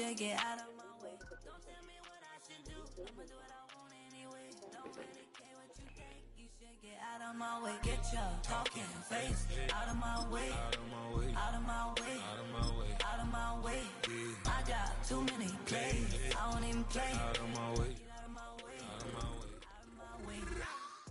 should get out of my way. Don't tell me what I should do. I'ma do what I want anyway. Don't really care what you think. You should get out of my way. Get your talking face out of my way. Out of my way. Out of my way. Out of my way. Out of my way. I got too many plays. I don't even play. Out of my way. Out of my way. Out of my way. Out of my way.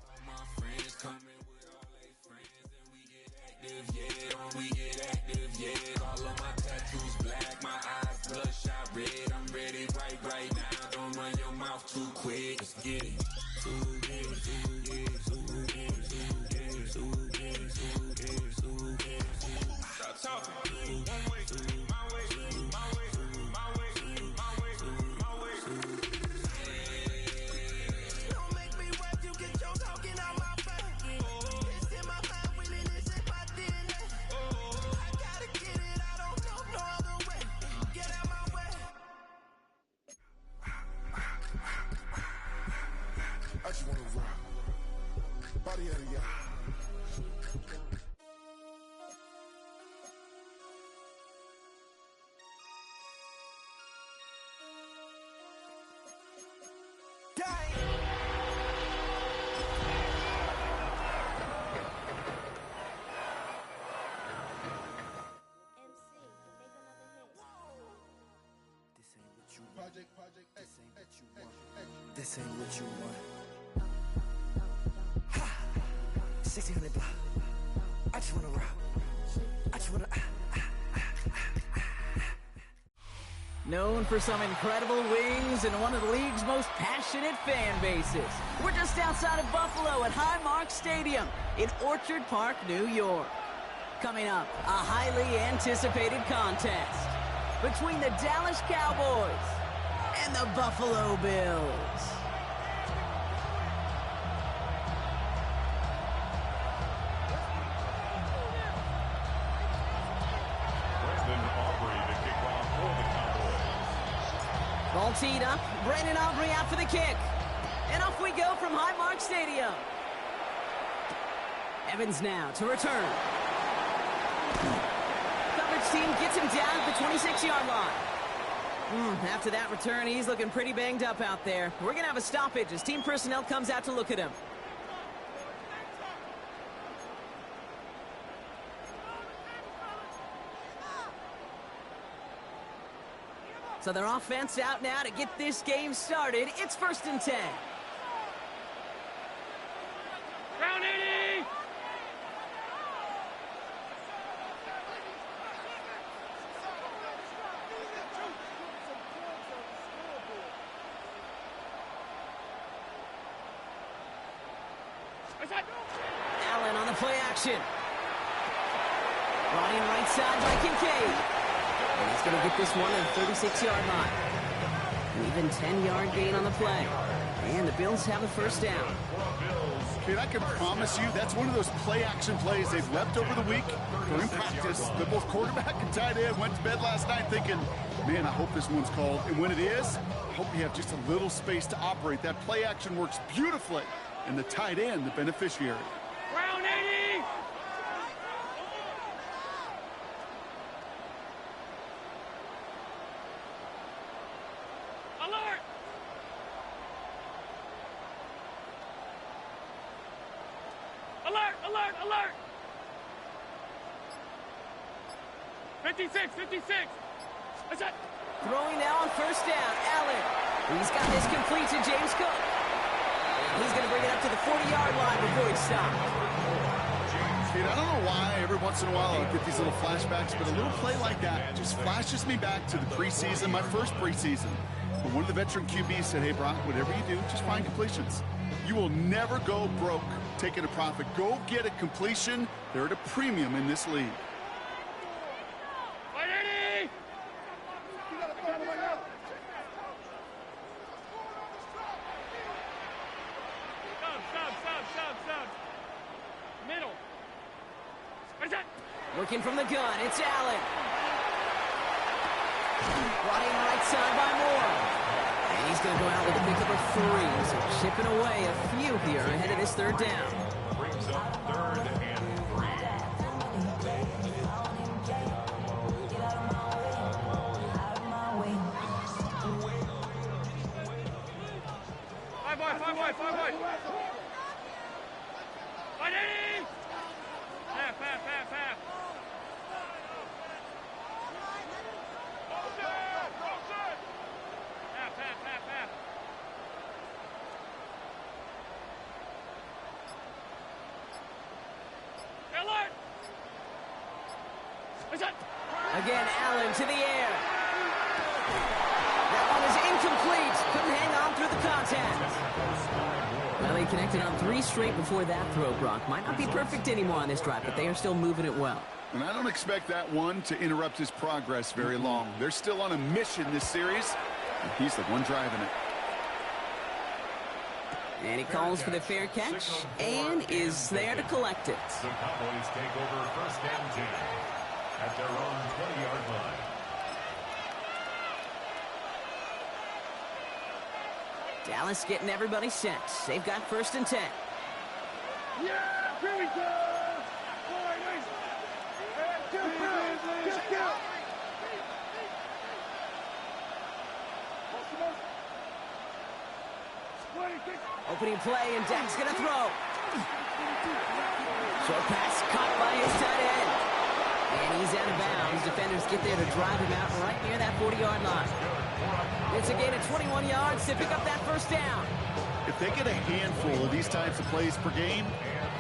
All my friends coming with all their friends and we get active, yeah. We get active, yeah. All of my tattoos black, my eyes bloodshot red. I'm ready right now. Don't run your mouth too quick. Let's get it. Stop talking. One way, my way, my way, my way, my way, my way. Don't make me wet, you get your talking out my face. It's in my mind, winning this in my DNA. I gotta get it, I don't know no other way. Get out my way. I just wanna rock. Body out of y'all. This ain't what you want. Ha! 1600 block. I just wanna rock. I just wanna. Known for some incredible wings and one of the league's most passionate fan bases. We're just outside of Buffalo at Highmark Stadium in Orchard Park, New York. Coming up, a highly anticipated contest between the Dallas Cowboys and the Buffalo Bills. Ball teed up, Brandon Aubrey out for the kick. And off we go from Highmark Stadium. Evans now to return. Coverage team gets him down at the 26-yard line. After that return, he's looking pretty banged up out there. We're going to have a stoppage as team personnel comes out to look at him. So their offense out now to get this game started. It's 1st and 10. Round 80! Allen on the play action. Running right side by Kincaid. And he's going to get this one at the 36-yard line. An even 10-yard gain on the play. And the Bills have a first down. Kid, I can promise you that's one of those play-action plays they've left over the week during practice. The both quarterback and tight end went to bed last night thinking, man, I hope this one's called. And when it is, I hope you have just a little space to operate. That play-action works beautifully. And the tight end, the beneficiary. Round 80! Alert! Alert, alert, alert! 56, 56! That's it! Throwing now on first down, Allen. He's got this complete to James Cook. He's going to bring it up to the 40-yard line before he stops. Kid, I don't know why every once in a while I get these little flashbacks, but a little play like that just flashes me back to the preseason, my first preseason. But one of the veteran QBs said, hey, Brock, whatever you do, just find completions. You will never go broke taking a profit. Go get a completion. They're at a premium in this league. Working from the gun, it's Allen. Running right side by Moore. And he's going to go out with a big number 3. So chipping away a few here ahead of this third down. Brings up 3rd and 3. wide, 5 wide. 180! Half. Half. Half, alert! Again, Allen to the air. That one is incomplete. Couldn't hang on through the contact. Well, they connected on 3 straight before that throw, Brock. Might not be perfect anymore on this drive, but they are still moving it well. And I don't expect that one to interrupt his progress very long. They're still on a mission this series, and he's the one driving it. And he calls for the fair catch and is there to collect it. The Cowboys take over first and 10 at their own 20-yard line. Dallas getting everybody set. They've got first and 10. Yeah, here we go! Opening play, and Dak's going to throw. Short pass caught by his tight end. And he's out of bounds. Defenders get there to drive him out right near that 40-yard line. It's a gain of 21 yards to pick up that first down. If they get a handful of these types of plays per game,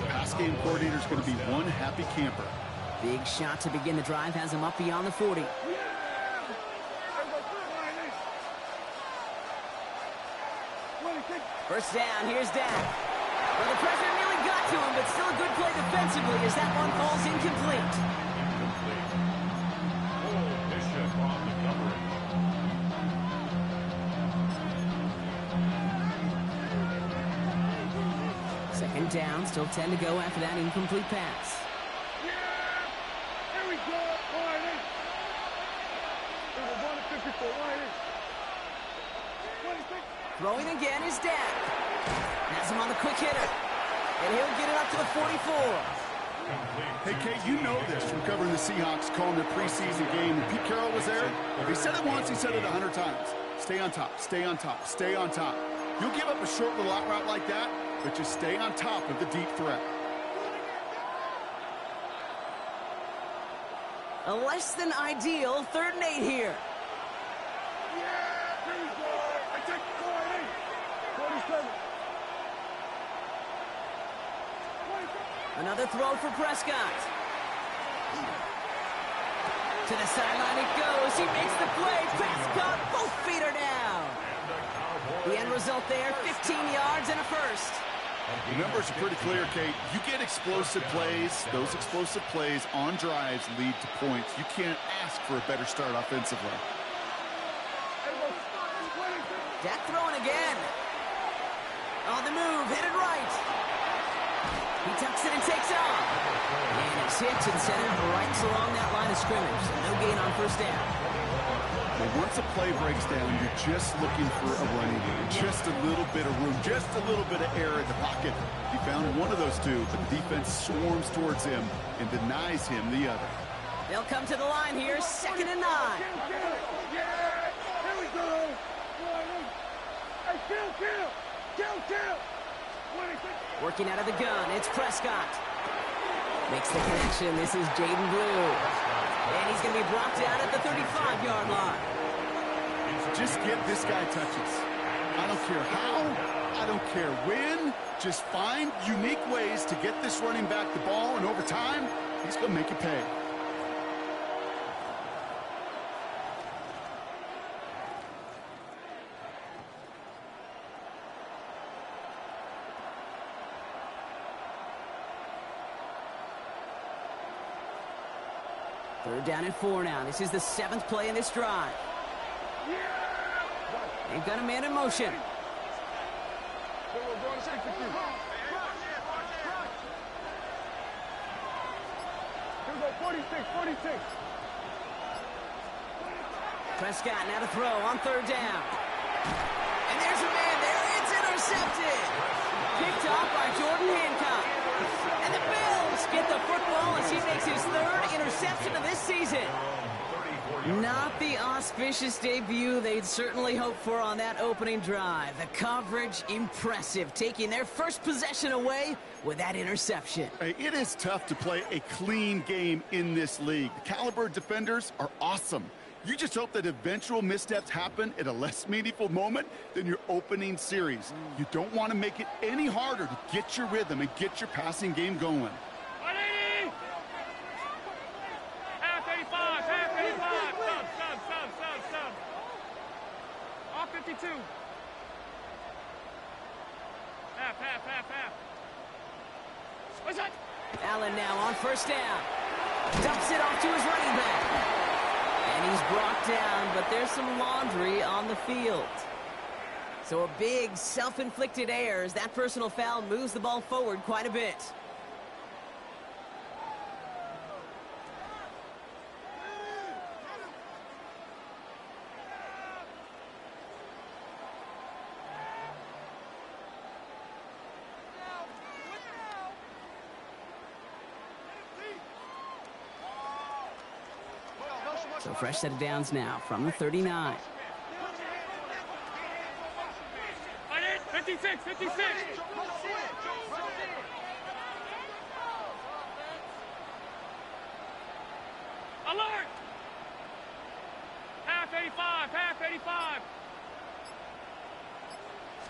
the pass game coordinator is going to be one happy camper. Big shot to begin the drive has him up beyond the 40. First down, here's Dak. Well, the pressure nearly got to him, but still a good play defensively as that one falls incomplete. Bishop on the coverage. Second down, still 10 to go after that incomplete pass. Yeah! Here we go! Line in! We're going to 54, line in. 26. Throwing again is Dak. Has him on the quick hitter. And he'll get it up to the 44. Hey, Kate, you know this from covering the Seahawks, calling their preseason game. When Pete Carroll was there, if he said it once, he said it 100 times. Stay on top, stay on top, stay on top. You'll give up a short little out route like that, but just stay on top of the deep threat. A less than ideal 3rd and 8 here. Yeah! Here we go! I take 47. Another throw for Prescott. To the sideline it goes. He makes the play. Prescott, both feet are down. The end result there, 15 yards and a first. The numbers are pretty clear, Kate. You get explosive plays. Those explosive plays on drives lead to points. You can't ask for a better start offensively. Dak throwing again. On the move, headed right. He tucks it and takes off. And he's hit and sent out right along that line of scrimmage. No gain on first down. But once a play breaks down, you're just looking for a running game. Just a little bit of room, just a little bit of air in the pocket. He found one of those two, but the defense swarms towards him and denies him the other. They'll come to the line here, 2nd and 9. Yeah! Here we go! Hey, kill! Working out of the gun, it's Prescott. Makes the connection, this is Jaden Blue. And he's going to be brought down at the 35-yard line. Just get this guy touches. I don't care how, I don't care when. Just find unique ways to get this running back the ball, and over time, he's going to make it pay. Third down and 4 now. This is the 7th play in this drive. They've got a man in motion. Prescott now to throw on 3rd down. And there's a man there. It's intercepted. Picked off by Jordan Hancock. And the Bills get the football as he makes his 3rd interception of this season. Not the auspicious debut they'd certainly hoped for on that opening drive. The coverage, impressive, taking their first possession away with that interception. Hey, it is tough to play a clean game in this league. The caliber of defenders are awesome. You just hope that eventual missteps happen at a less meaningful moment than your opening series. You don't want to make it any harder to get your rhythm and get your passing game going. 180! Half 85, half 85. Sub. All 52. Half. What's that? Allen now on first down. Dumps it off to his running back. And he's brought down, but there's some laundry on the field. So a big self-inflicted error as that personal foul moves the ball forward quite a bit. So fresh set of downs now from the 39. 56. Alert! Half 85.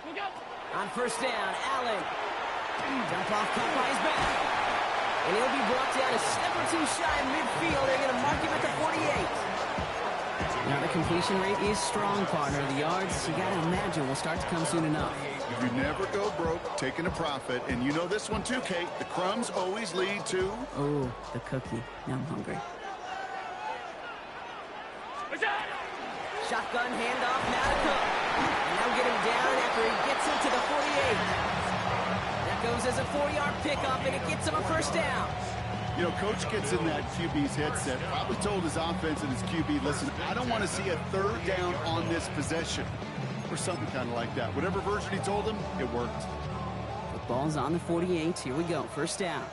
We'll go. On first down, Allen. Dump off, caught by his back. And he'll be brought down a step or two shy of midfield. They're going to mark him at the 48. Now the completion rate is strong, partner. The yards, you got to imagine, will start to come soon enough. You never go broke taking a profit, and you know this one too, Kate. The crumbs always lead to... Oh, the cookie. Now I'm hungry. Shotgun handoff now to Cook. And now get him down after he gets him to the 48. That goes as a 4-yard pickup, and it gets him a first down. You know, Coach gets in that QB's headset, probably told his offense and his QB, listen, I don't want to see a third down on this possession. Or something kind of like that. Whatever version he told him, it worked. The ball's on the 48. Here we go. First down.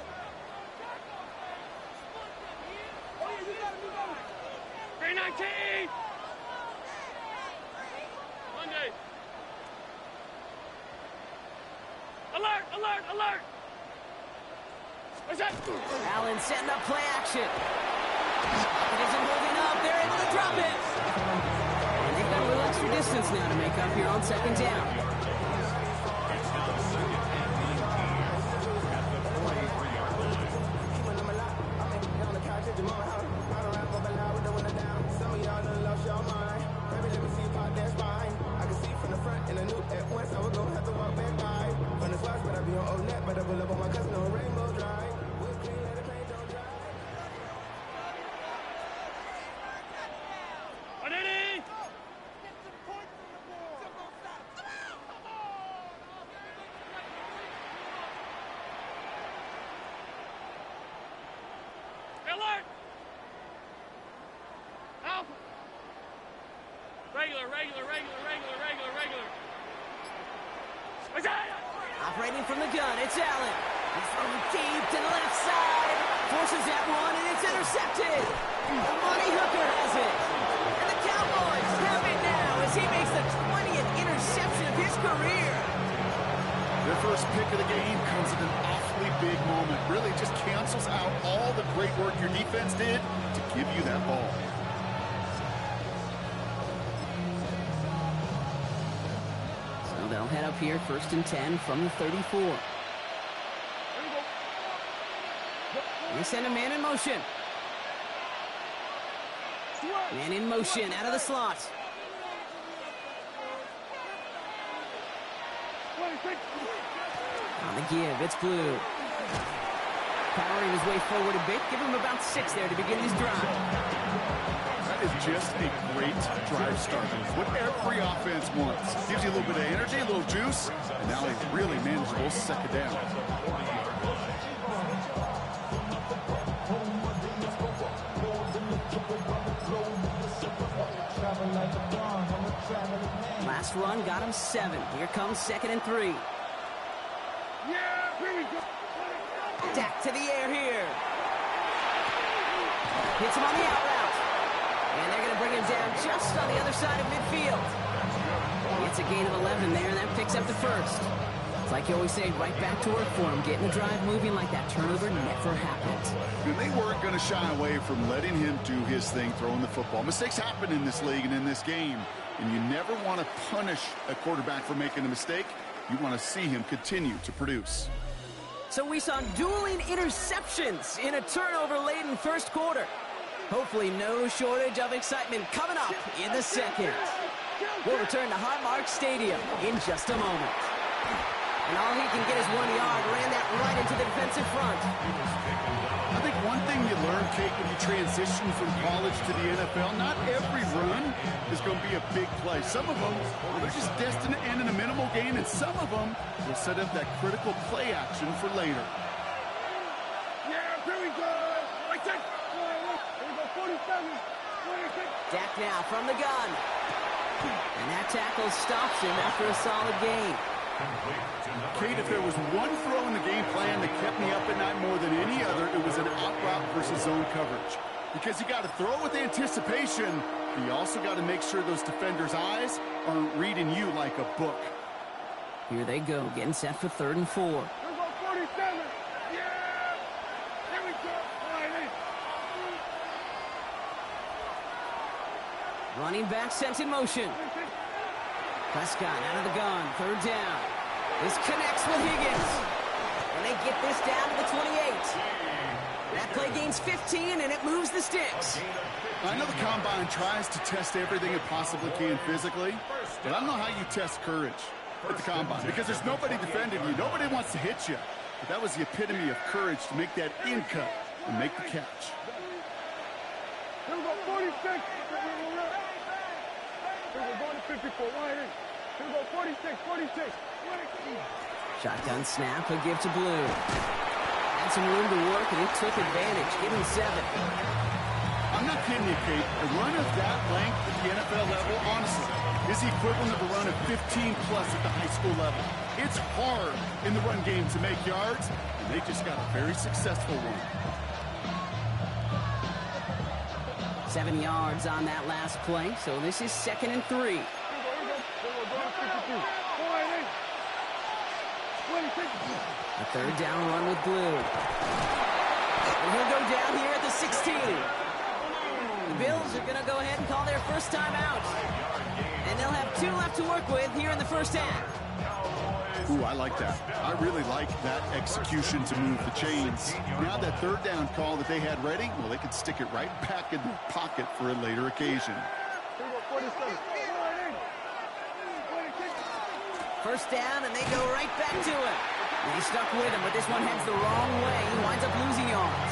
Hey, 19! Monday. Alert! What's that? Allen setting up play action. It isn't holding up. They're able to drop it. And they've got a little extra distance now to make up here on second down. Alert! Help! Regular. Operating from the gun, it's Allen. He's throwing deep to the left side. Forces that one, and it's intercepted. Money Hooker has it. And the Cowboys have it now as he makes the 20th interception of his career. Their first pick of the game comes at an awfully big moment. Really just cancels out all the great work your defense did to give you that ball. So they'll head up here, 1st and 10 from the 34. They send a man in motion. Man in motion, out of the slot. On the give, it's Blue. Powering his way forward a bit. Give him about 6 there to begin his drive. That is just a great drive starter. What every offense wants. Gives you a little bit of energy, a little juice, and now a really manageable second down. Last run got him 7. Here comes 2nd and 3. Yeah, here we go. Dak to the air here. Hits him on the out route. And they're going to bring him down just on the other side of midfield. It's a gain of 11 there, and that picks up the first. It's like you always say, right back to work for him. Getting the drive moving like that turnover never happened. And they weren't going to shy away from letting him do his thing, throwing the football. Mistakes happen in this league and in this game, and you never want to punish a quarterback for making a mistake. You want to see him continue to produce. So we saw dueling interceptions in a turnover-laden first quarter. Hopefully no shortage of excitement coming up in the second. We'll return to Highmark Stadium in just a moment. And all he can get is 1 yard, ran that right into the defensive front. I think one thing you learn, Kate, when you transition from college to the NFL, not every run is going to be a big play. Some of them, well, they're just destined to end in a minimal gain, and some of them will set up that critical play action for later. Yeah, here we go. Right there. Here we go, 47. 26. Dak now from the gun. And that tackle stops him after a solid gain. Kate, if there was one throw in the game plan that kept me up at night more than any other, it was an out route versus zone coverage. Because you got to throw with anticipation, but you also got to make sure those defenders' eyes aren't reading you like a book. Here they go, getting set for 3rd and 4. Here we go, 47. Yeah. Here we go. Running back sent in motion. Prescott out of the gun, 3rd down. This connects with Higgins. And they get this down to the 28. That play gains 15, and it moves the sticks. I know the Combine tries to test everything it possibly can physically, but I don't know how you test courage at the Combine, because there's nobody defending you. Nobody wants to hit you. But that was the epitome of courage to make that in cut and make the catch. Here we go, 46. We're going to 54. Here we go, 46, 46. Shotgun snap, he'll give to Blue. Had some room to work, and he took advantage. Give him 7. I'm not kidding you, Kate. A run of that length at the NFL level, honestly, is the equivalent of a run of 15-plus at the high school level. It's hard in the run game to make yards, and they just got a very successful one. 7 yards on that last play, so this is 2nd and 3. A 3rd down run with Blue. And he'll go down here at the 16. The Bills are going to go ahead and call their first time out. And they'll have 2 left to work with here in the first half. Ooh, I like that. I really like that execution to move the chains. Now that 3rd down call that they had ready, well, they could stick it right back in their pocket for a later occasion. First down, and they go right back to it. And he stuck with him, but this one heads the wrong way. He winds up losing yards.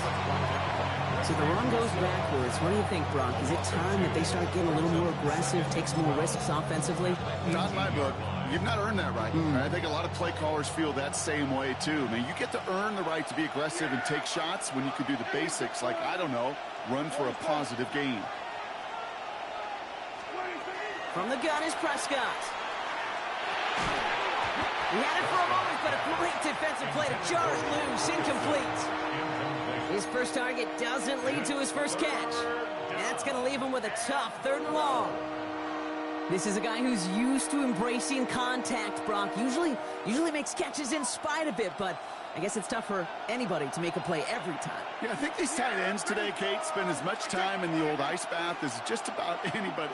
So the run goes backwards. What do you think, Brock? Is it time that they start getting a little more aggressive, take some more risks offensively? Not in my book. You've not earned that right. I think a lot of play callers feel that same way, too. I mean, you get to earn the right to be aggressive and take shots when you can do the basics, like, I don't know, run for a positive gain. From the gun is Prescott. He had it for a moment, but a great defensive play to jar it loose, incomplete. His first target doesn't lead to his first catch. And that's going to leave him with a tough 3rd and long. This is a guy who's used to embracing contact, Brock. Usually makes catches in spite of it, but I guess it's tough for anybody to make a play every time. Yeah, I think these tight ends today, Kate, spend as much time in the old ice bath as just about anybody.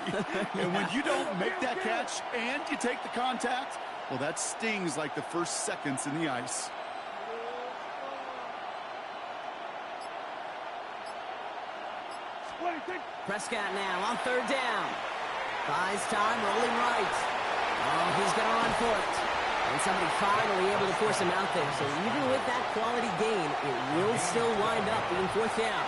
And when you don't make that catch and you take the contact, well, that stings like the first seconds in the ice. Prescott now on 3rd down. Buys time, rolling right. Oh, he's going to run for it. And somebody finally able to force him out there. So even with that quality gain, it will still wind up being 4th down.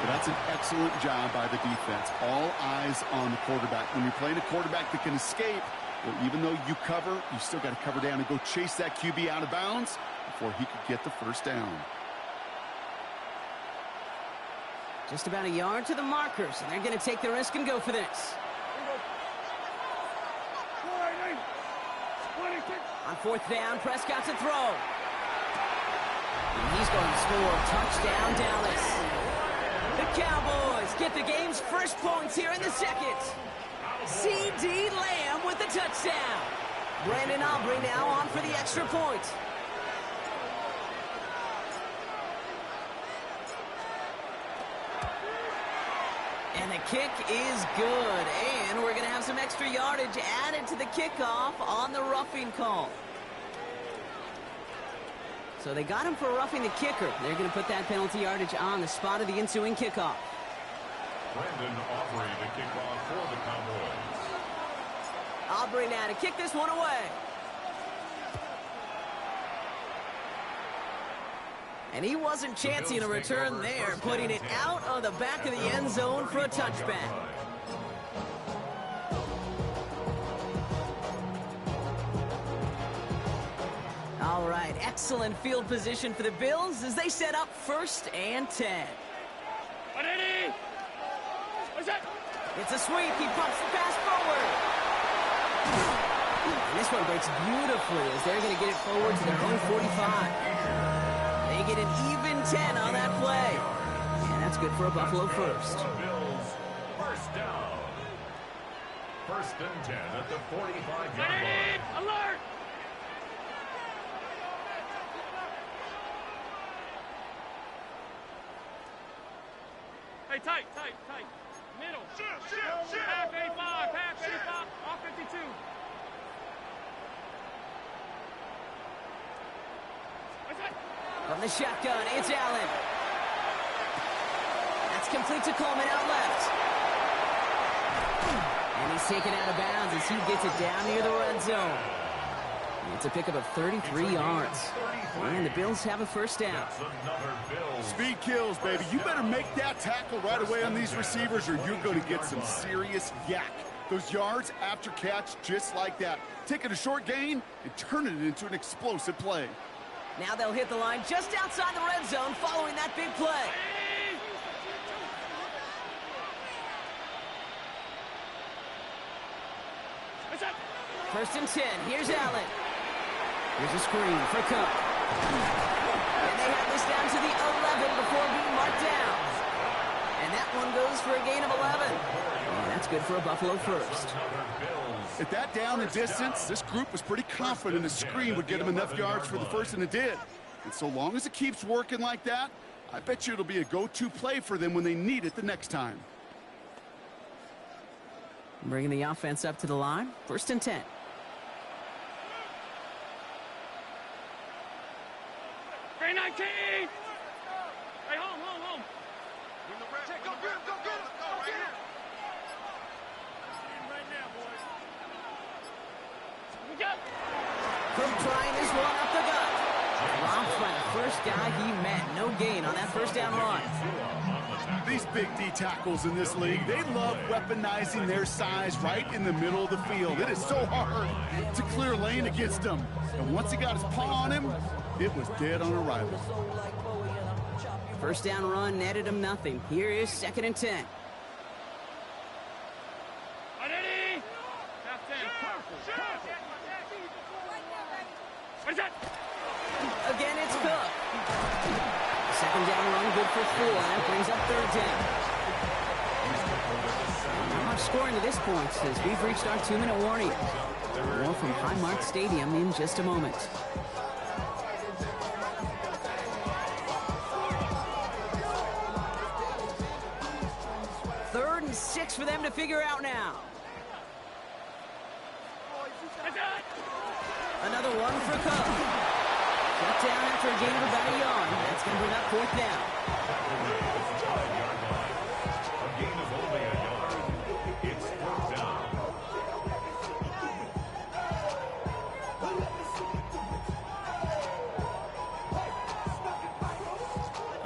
Well, that's an excellent job by the defense. All eyes on the quarterback. When you're playing a quarterback that can escape, well, even though you cover, you still got to cover down and go chase that QB out of bounds before he could get the first down. Just about a yard to the markers, and they're going to take the risk and go for this. On 4th down, Prescott to throw. And he's going to score. Touchdown, Dallas. The Cowboys get the game's first points here in the second. C.D. Lamb with the touchdown. Brandon Aubrey now on for the extra point. And the kick is good. And we're going to have some extra yardage added to the kickoff on the roughing call. So they got him for roughing the kicker. They're going to put that penalty yardage on the spot of the ensuing kickoff. Brandon Aubrey to kick off for the Cowboys. Aubrey now to kick this one away. And he wasn't chancing a return there, putting it out of the back of the end zone for a touchback. All right, excellent field position for the Bills as they set up 1st and 10. It's a sweep. He pumps the pass forward. And this one breaks beautifully as they're going to get it forward to their own 45. They get an even 10 on that play. And that's good for a Buffalo first. Bills, first down. 1st and 10 at the 45-yard line. Alert! Hey, tight. Middle. Half 85. All 52. From the shotgun, it's Allen. That's complete to Coleman out left. And he's taken out of bounds as he gets it down near the red zone. It's a pickup of 33 yards. And the Bills have a first down. Speed kills, baby. You better make that tackle right away on these receivers or you're going to get some serious yak. Those yards after catch just like that. Taking a short gain and turning it into an explosive play. Now they'll hit the line just outside the red zone following that big play. First and 10. Here's Allen. Here's a screen for Cook. And they have this down to the 11 before being marked down. And that one goes for a gain of 11. And that's good for a Buffalo first. At that down and distance, this group was pretty confident the screen would get them enough yards for the first, and it did. And so long as it keeps working like that, I bet you it'll be a go-to play for them when they need it the next time. Bringing the offense up to the line. 1st and 10. Green 19! Hey, home. Go get him! Right now, boys. We got. Cook trying this one up the gut. Dropped by the first guy he met. No gain on that first down run. These big D tackles in this league, they love weaponizing their size right in the middle of the field. It is so hard to clear lane against them. And once he got his paw on him, it was dead on arrival. First down run netted him nothing. Here is 2nd and 10. Again, it's Cook. Second down run, good for 4. That brings up 3rd down. Not much scoring to this point as we've reached our 2-minute warning. More from Highmark Stadium in just a moment. Third and 6 for them to figure out now. Another one for Cook. Shut down after a gain of about a yard. That's going to bring up 4th down. A gain of only a yard. It's 4th down.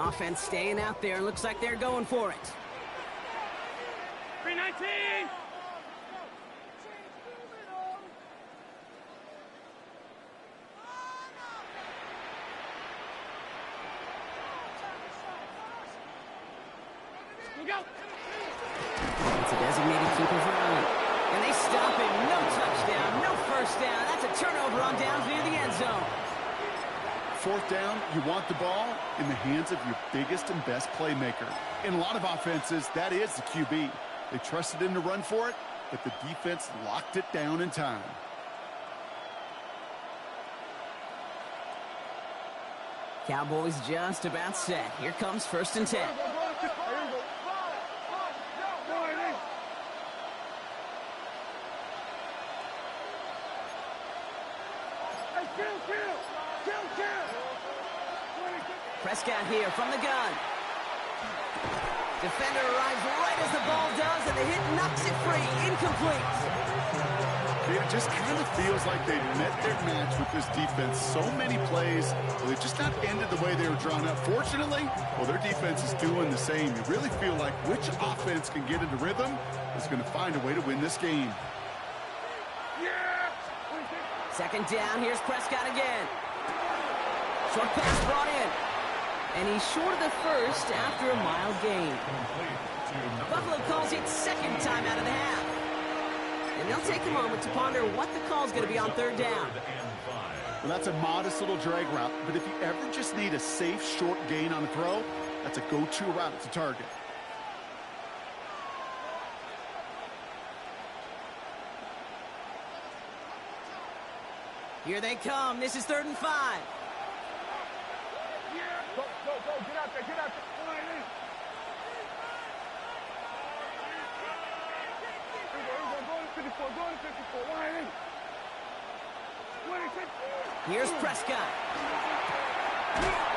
Offense staying out there. Looks like they're going for it. 319! It's a designated keeper for Allen. And they stop it. No touchdown, no first down. That's a turnover on downs near the end zone. 4th down, you want the ball in the hands of your biggest and best playmaker. In a lot of offenses, that is the QB. They trusted him to run for it, but the defense locked it down in time. Cowboys just about set. Here comes 1st and 10. Prescott here from the gun. Defender arrives right as the ball does, and the hit knocks it free. Incomplete. It just kind of feels like they met their match with this defense. So many plays, they just not ended the way they were drawn up. Fortunately, well, their defense is doing the same. You really feel like which offense can get into rhythm is going to find a way to win this game. 2nd down, here's Prescott again. Short pass brought in. And he's short of the first after a mild gain. Buffalo calls it 2nd time out of the half. And they'll take a moment to ponder what the call is going to be on 3rd down. Well, that's a modest little drag route, but if you ever just need a safe, short gain on a throw, that's a go-to route to target. Here they come. This is 3rd and 5. Go, get out there, get out there. Line in. Go to 54, line in. Here's Prescott.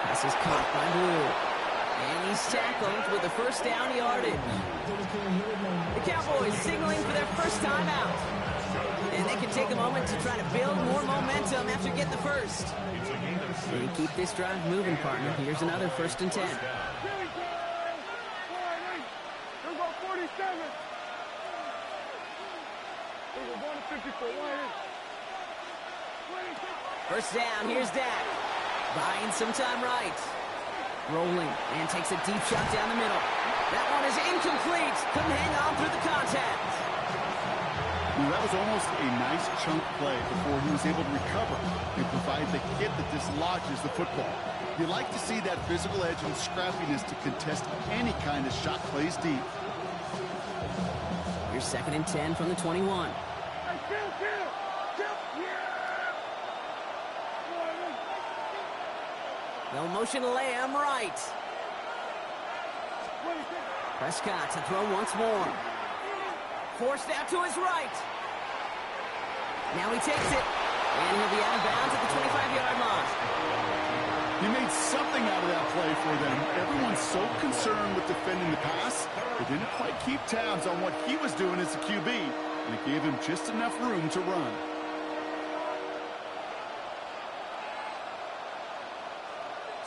This is caught by Blue. And he's tackled with the 1st down yardage. The Cowboys signaling for their first timeout. And they can take a moment to try to build more momentum after getting the first. They keep this drive moving, partner. Here's another 1st and 10. First down, here's Dak. Buying some time right. Rolling, and takes a deep shot down the middle. That one is incomplete. Couldn't hang on through the contact. Well, that was almost a nice chunk play before he was able to recover and provide the hit that dislodges the football. You like to see that physical edge and scrappiness to contest any kind of shot plays deep. Here's 2nd and 10 from the 21. No motion to Lamb right. Prescott to throw once more. Forced out to his right. Now he takes it. And he'll be out of bounds at the 25-yard line. He made something out of that play for them. Everyone's so concerned with defending the pass, they didn't quite keep tabs on what he was doing as a QB. And it gave him just enough room to run.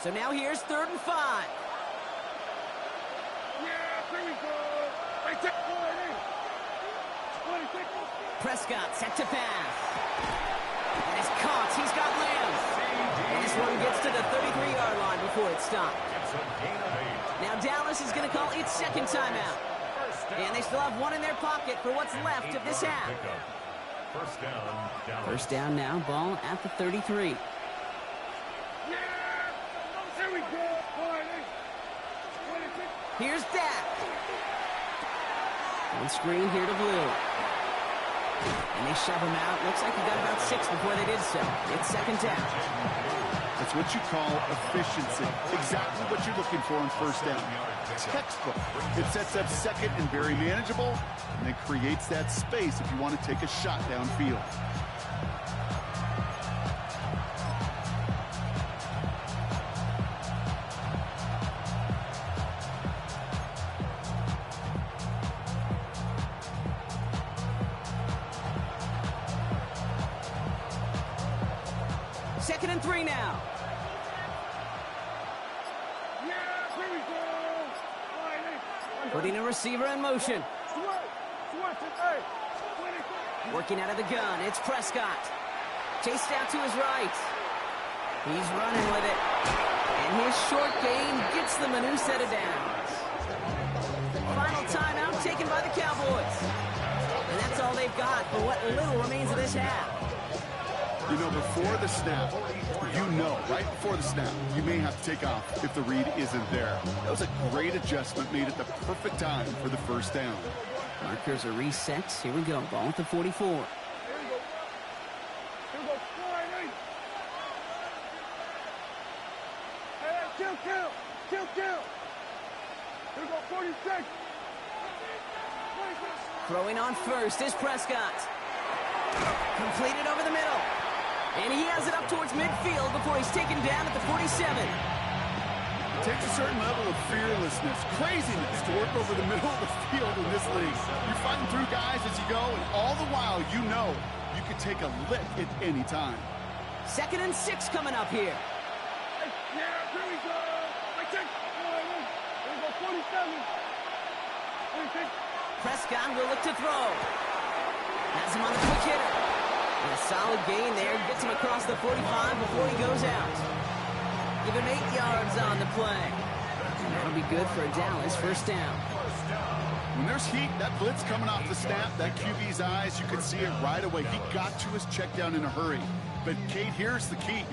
So now here's 3rd and 5. Prescott set to pass. And it's caught. He's got Lamb. And this one gets to the 33-yard line before it stopped. Now Dallas is going to call its 2nd timeout. And they still have one in their pocket for what's left of this half. First down now, ball at the 33. Here's Dak. On screen here to Blue. And they shove him out. Looks like he got about 6 before they did so. It's 2nd down. That's what you call efficiency. Exactly what you're looking for on 1st down. Textbook. It sets up 2nd and very manageable, and it creates that space if you want to take a shot downfield. Second and 3 now. Putting a receiver in motion. Working out of the gun, it's Prescott. Chased out to his right. He's running with it. And his short gain gets them a new set of downs. Final timeout taken by the Cowboys. And that's all they've got for what little remains of this half. You know, before the snap, right before the snap, you may have to take off if the read isn't there. That was a great adjustment made at the perfect time for the first down. Markers are reset. Here we go. Ball at the 44. Here we go. Fly, right. Hey, kill. Here we go, 46. Throwing on first is Prescott. Completed over the middle. And he has it up towards midfield before he's taken down at the 47. It takes a certain level of fearlessness, craziness to work over the middle of the field in this league. You're fighting through guys as you go, and all the while you know you can take a lick at any time. 2nd and 6 coming up here. Yeah, here we go. I check. Here we go, 47. 46. Prescott will look to throw. Has him on the quick hitter. And a solid gain there. Gets him across the 45 before he goes out. Give him 8 yards on the play. And that'll be good for a Dallas first down. When there's heat, that blitz coming off the snap, that QB's eyes, you can see it right away. He got to his check down in a hurry. But, Kate, here's the key.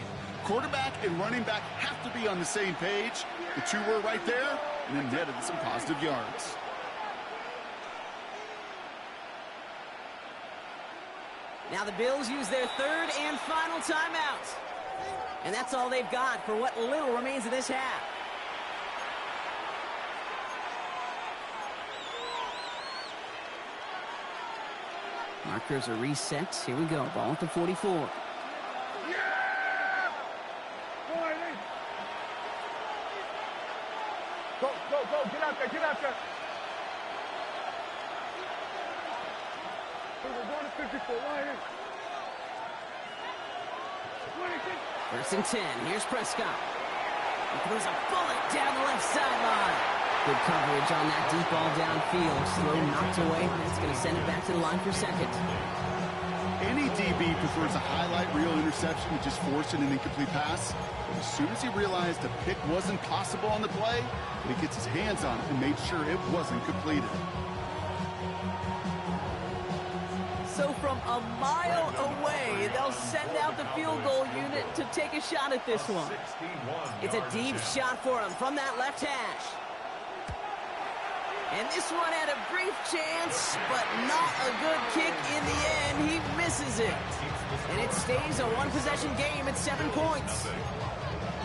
Quarterback and running back have to be on the same page. The two were right there, and then netted some positive yards. Now the Bills use their 3rd and final timeout. And that's all they've got for what little remains of this half. Markers are reset. Here we go. Ball at the 44. Yeah! Boy, go. Get out there. We're going to 54. Why? 1st and 10. Here's Prescott. He throws a bullet down the left sideline. Good coverage on that deep ball downfield. Slow knocked away. That's going to send it back to the line for 2nd. Any DB prefers a highlight reel interception to just forcing an incomplete pass. But as soon as he realized a pick wasn't possible on the play, he gets his hands on it and made sure it wasn't completed. So from a mile away, they'll send out the field goal unit to take a shot at this one. It's a deep shot for him from that left hash. And this one had a brief chance, but not a good kick in the end. He misses it. And it stays a one-possession game at 7 points.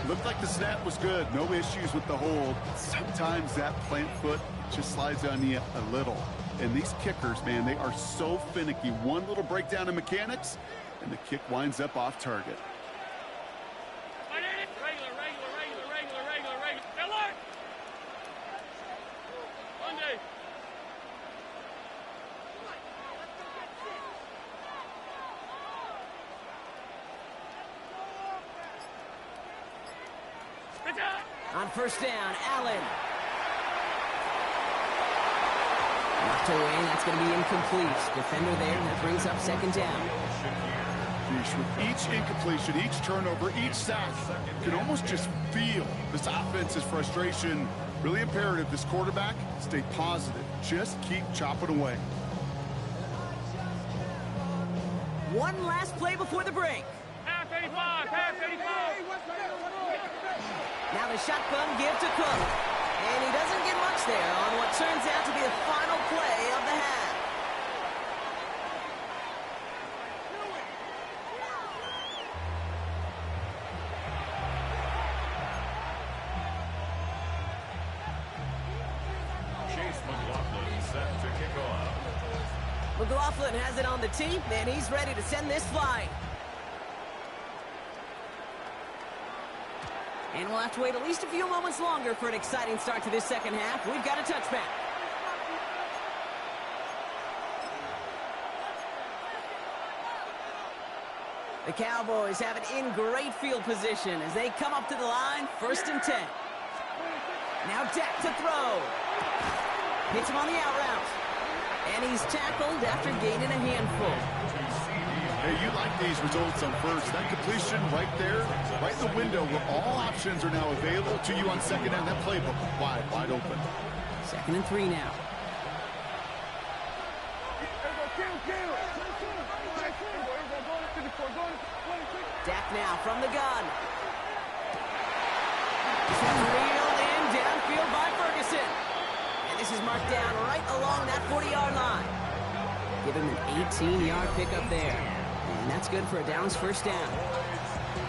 Looked like the snap was good. No issues with the hold. Sometimes that plant foot just slides on you a little. And these kickers, man, they are so finicky. One little breakdown in mechanics, and the kick winds up off target. Regular. Monday. On 1st down, Allen. Knocked away, that's going to be incomplete. Defender there, and that brings up 2nd down. With each incompletion, each turnover, each sack, you can almost just feel this offense's frustration. Really imperative this quarterback stay positive. Just keep chopping away. One last play before the break. Half 85. Now the shotgun give to Cook. And he doesn't get much there on what turns out to be the final play of the half. McLaughlin has it on the tee, and he's ready to send this flying. And we'll have to wait at least a few moments longer for an exciting start to this 2nd half. We've got a touchback. The Cowboys have it in great field position as they come up to the line, 1st and 10. Now Dak to throw. Hits him on the out route. And he's tackled after gaining a handful. Hey, you like these results on first. That completion right there, right in the window where all options are now available to you on 2nd down. That playbook wide open. 2nd and 3 now. Dak now from the gun. This one's reeled in downfield by Ferguson. And this is marked down right along that 40-yard line. Give him an 18-yard pickup there. And that's good for a Downs first down.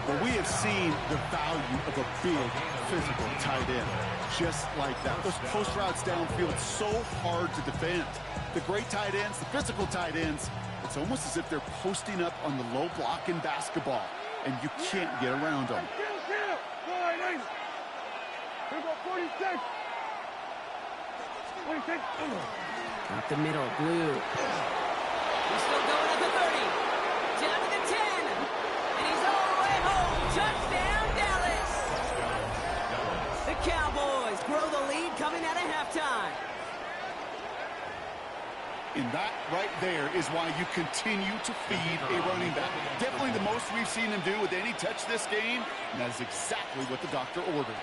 Well, we have seen the value of a big, physical tight end. Just like that. Those post routes downfield, so hard to defend. The great tight ends, the physical tight ends, it's almost as if they're posting up on the low block in basketball, and you can't get around them. Up the middle, Blue. He's still going at the 30. Down to the 10. And he's all the way home. Touchdown, Dallas. The Cowboys grow the lead coming out of halftime. And that right there is why you continue to feed a running back. Definitely the most we've seen him do with any touch this game, and that is exactly what the doctor ordered.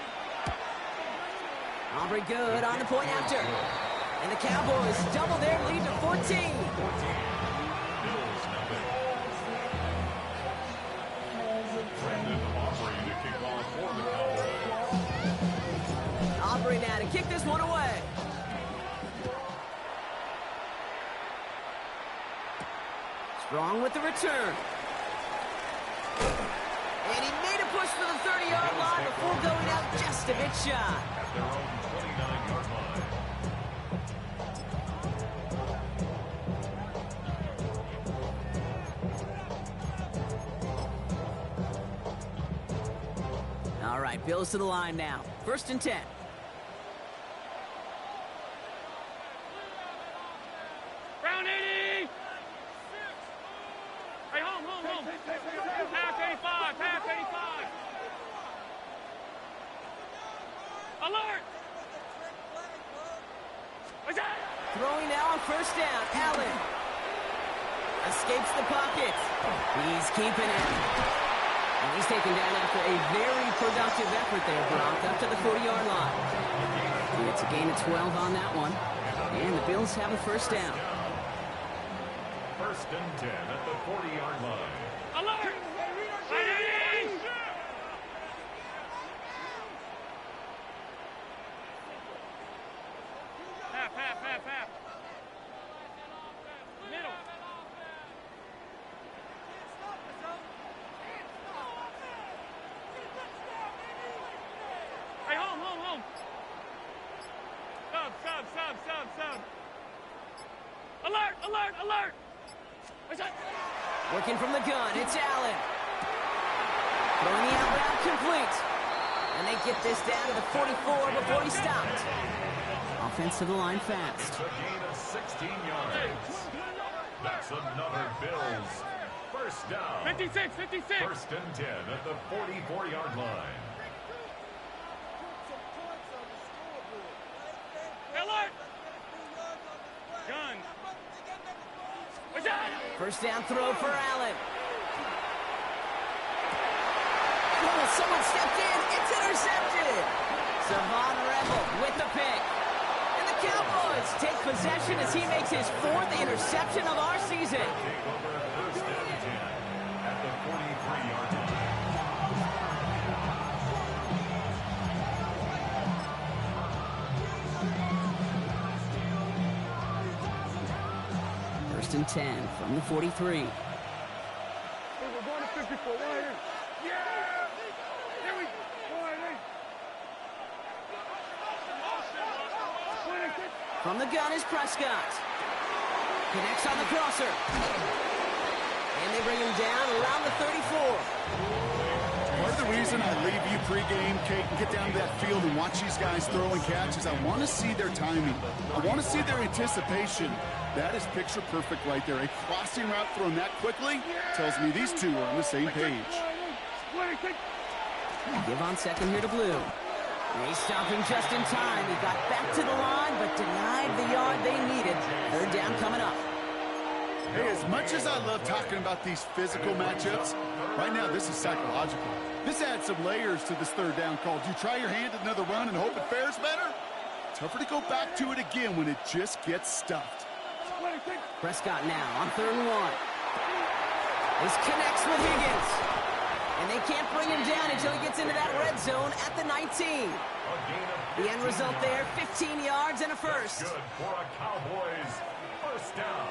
Aubrey good on the point after. And the Cowboys double their lead to 14. Aubrey now to kick this one away. Strong with the return. And he made a push for the 30-yard line before going out just a bit shy. At their own 29-yard line. All right, Bills to the line now. 1st and 10. Round 80! Hey, home. Half 85, half 85. Alert! What's that? Throwing now on 1st down. Allen escapes the pocket. He's keeping it. And he's taken down after a very productive effort there, Brock, up to the 40-yard line. And it's a gain of 12 on that one. And the Bills have a 1st down. 1st and 10 at the 40-yard line. Alert! Half. Middle. Hey, home. Sub. Alert! What's that? Working from the gun, it's Allen. Throwing the outbound complete. And they get this down to the 44 before he stopped. Offense to the line fast. It's a gain of 16 yards. That's another Bills 1st down. 56. 1st and 10 at the 44-yard line. Alert! Gun. What's that? 1st down throw for Allen. Oh, someone stepped in. It's intercepted. Savon Rebel with the pick. And the Cowboys take possession as he makes his 4th interception of our season. Take over 1st and 10 at the 43-yard line. 1st and 10 from the 43. We're going to 54. Right here. Yeah! Here we go. Right here. From the gun is Prescott. Connects on the crosser. And they bring him down around the 34. Part of the reason I leave you pregame, Kate, and get down to that field and watch these guys throw and catch is I want to see their timing. I want to see their anticipation. That is picture perfect right there. A crossing route thrown that quickly tells me these two are on the same page. Give on 2nd here to Blue. And he's stopping just in time. He got back to the line, but denied the yard they needed. 3rd down coming up. Hey, as much as I love talking about these physical matchups, right now this is psychological. This adds some layers to this 3rd down call. Do you try your hand at another run and hope it fares better? Tougher to go back to it again when it just gets stuffed. Prescott now on 3rd and 1. This connects with Higgins. And they can't bring him down until he gets into that red zone at the 19. The end result there, 15 yards and a first. Good for a Cowboys first down.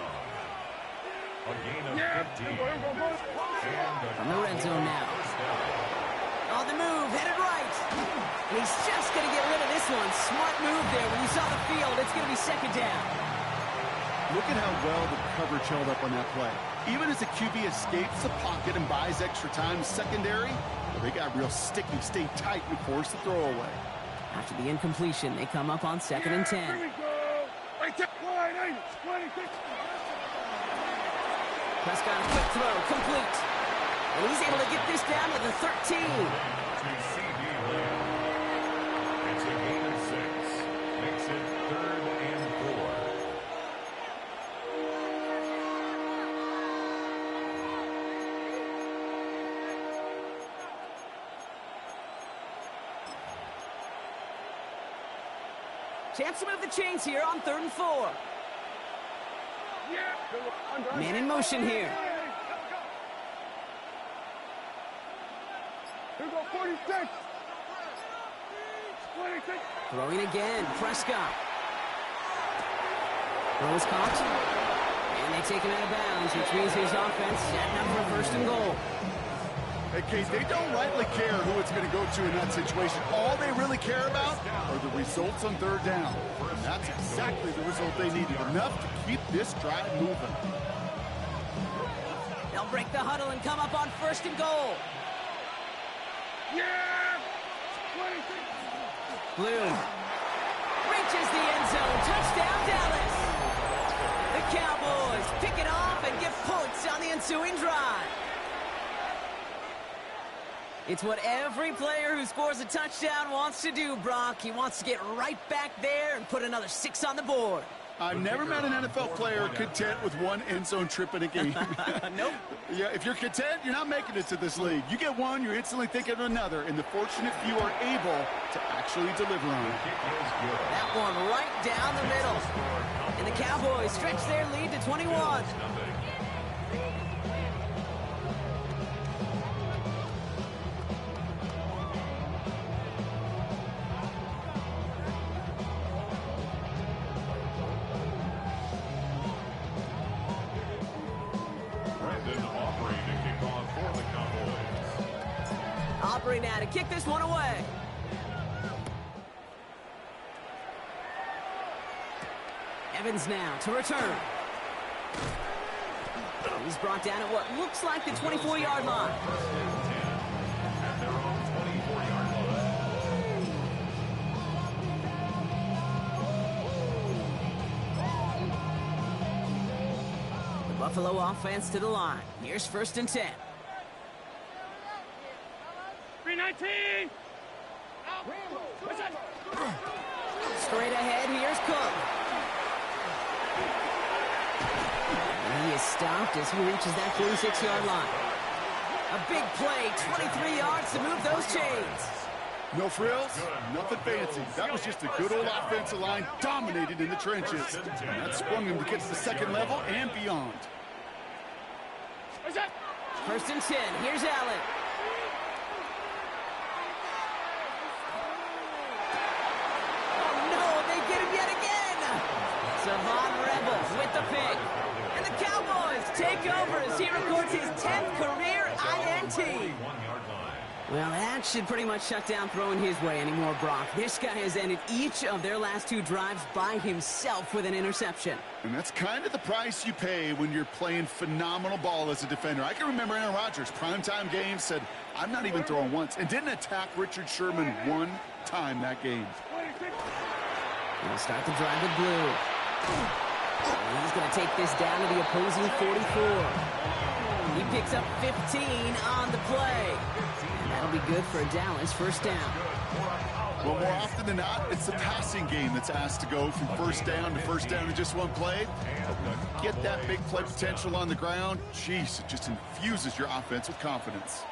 A gain of 15. From the red zone now. On the move, headed right. And he's just going to get rid of this one. Smart move there. When you saw the field, it's going to be second down. Look at how well the coverage held up on that play. Even as the QB escapes the pocket and buys extra time secondary, they got real sticky, stay tight, and force the throw away. After the incompletion, they come up on 2nd and 10. Here we go. Right there. Wide, 26. Prescott, a quick throw, complete. And he's able to get this down to the 13. It's a gain of 6. Makes it 3rd and 4. Chance to move the chains here on 3rd and 4. Man in motion here. Here go 46. 26. Throwing again, Prescott. Throw is caught. And they take him out of bounds, which means his offense setting up for 1st and goal. Hey, Kate, they don't rightly care who it's going to go to in that situation. All they really care about are the results on 3rd down. And that's exactly the result they needed. Enough to keep this drive moving. They'll break the huddle and come up on 1st and goal. Yeah! 26. Bloom reaches the end zone. Touchdown, Dallas. The Cowboys pick it off and get points on the ensuing drive. It's what every player who scores a touchdown wants to do, Brock. He wants to get right back there and put another 6 on the board. I've never met an NFL player content with one end zone trip in a game. Nope. Yeah, if you're content, you're not making it to this league. You get one, you're instantly thinking of another, and the fortunate few are able to actually deliver on it. That one right down the middle. And the Cowboys stretch their lead to 21. Aubrey now to kick this one away. Evans now to return. He's brought down at what looks like the 24-yard line. At their own 24-yard line. The Buffalo offense to the line. Here's 1st and 10. 319. Straight ahead, here's Cook. And he is stopped as he reaches that 46-yard line. A big play, 23 yards to move those chains. No frills, nothing fancy. That was just a good old offensive line dominated in the trenches. And that sprung him to get to the 2nd level and beyond. 1st and 10, here's Allen. Savon Rebel with the pick. And the Cowboys take over as he records his 10th career INT. Well, that should pretty much shut down throwing his way anymore, Brock. This guy has ended each of their last 2 drives by himself with an interception. And that's kind of the price you pay when you're playing phenomenal ball as a defender. I can remember Aaron Rodgers, primetime game, said, I'm not even throwing once, and didn't attack Richard Sherman one time that game. We'll start the drive with Blue. And he's going to take this down to the opposing 44. He picks up 15 on the play. And that'll be good for a Dallas 1st down. Well, more often than not, it's the passing game that's asked to go from 1st down to 1st down in just one play. But when you get that big play potential on the ground, geez, it just infuses your offense with confidence.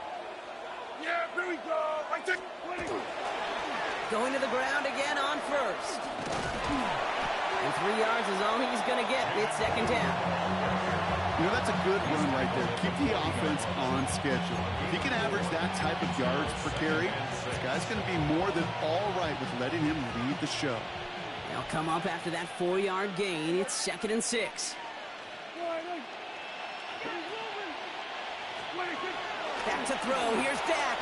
Yeah, here we go. Right there. 20. Going to the ground again on 1st. And 3 yards is all he's going to get. It's second down. You know, that's a good run right there. Keep the offense on schedule. If he can average that type of yards per carry, this guy's going to be more than all right with letting him lead the show. They'll come up after that 4-yard gain. It's 2nd and 6. Back to throw. Here's Dak.